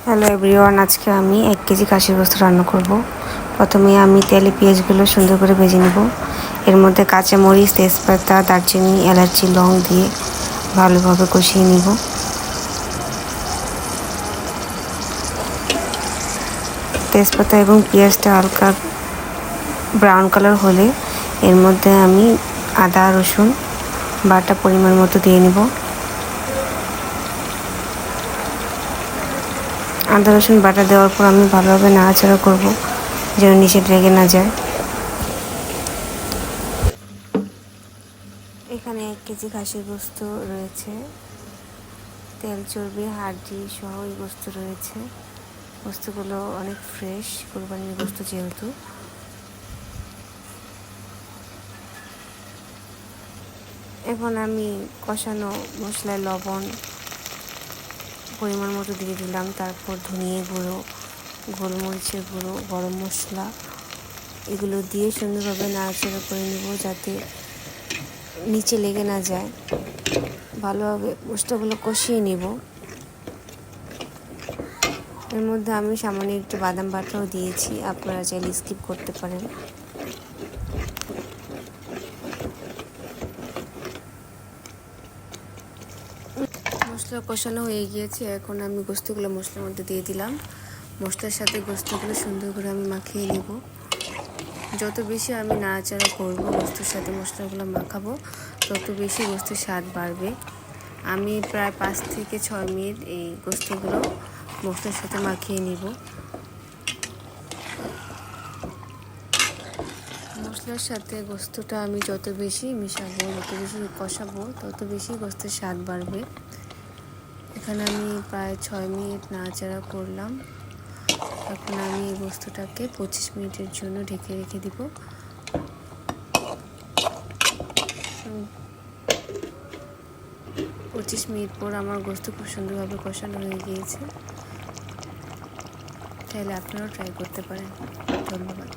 Hello everyone, আজকে আমি 1 KG খাসির গোশত রান্না করব। প্রথমে আমি তেলে পেঁয়াজগুলো সুন্দর করে ভেজে নেব। এর মধ্যে কাঁচামরিচ, তেজপাতা, দারচিনি, এলাচি, লং দিয়ে ভালোভাবে কষিয়ে নিব। তেজপাতা এবং পেঁয়াজটা হালকা ব্রাউন কালার হলে এর মধ্যে আমি আদা রসুন বাটা পরিমাণ মতো দিয়ে নেব। আদা রসুন বাটা দেওয়ার পর আমি ভালোভাবে নাড়াচাড়া করব যেন নিচে লেগে না যায়। এখানে 1 কেজি খাসির গোশত রয়েছে, তেল চর্বি হাড্ডি সহ এই গোশত রয়েছে। গোশতগুলো অনেক ফ্রেশ, কোরবানির গোশত যেহেতু। এখন আমি কষানো মশলায় লবণ পরিমাণ মতো দিয়ে দিলাম, তারপর ধনিয়া গুঁড়ো, গোলমরিচের গুঁড়ো, গরম মশলা এগুলো দিয়ে সুন্দরভাবে নাড়াচাড়া করে নেব যাতে নিচে লেগে না যায়। ভালোভাবে মশলাগুলো কষিয়ে নেব। এর মধ্যে আমি সামান্য একটু বাদাম বাটাও দিয়েছি, আপনারা চাইলে স্কিপ করতে পারেন। মশলা কষানো হয়ে গিয়েছে, এখন আমি গোশতগুলো মশলার মধ্যে দিয়ে দিলাম। মশলার সাথে গোশতগুলো সুন্দর করে আমি মাখিয়ে নেব। যত বেশি আমি নাড়াচাড়া করবো গোশতের সাথে মশলাগুলো মাখাবো, তত বেশি গোশতের স্বাদ বাড়বে। আমি প্রায় 5 থেকে 6 মিনিট এই গোশতগুলো মশলার সাথে মাখিয়ে নিব। মশলার সাথে গোশতটা আমি যত বেশি মিশাবো, যত বেশি কষাবো, তত বেশি গোশতের স্বাদ বাড়বে। এখানে আমি প্রায় 6 মিনিট নাড়াচাড়া করলাম। এখন আমি এই গোশতটাকে 25 মিনিটের জন্য ঢেকে রেখে দিব। 25 মিনিট পর আমার গোশত খুব সুন্দরভাবে কষানো হয়ে গিয়েছে। চাইলে আপনারাও ট্রাই করতে পারেন। ধন্যবাদ।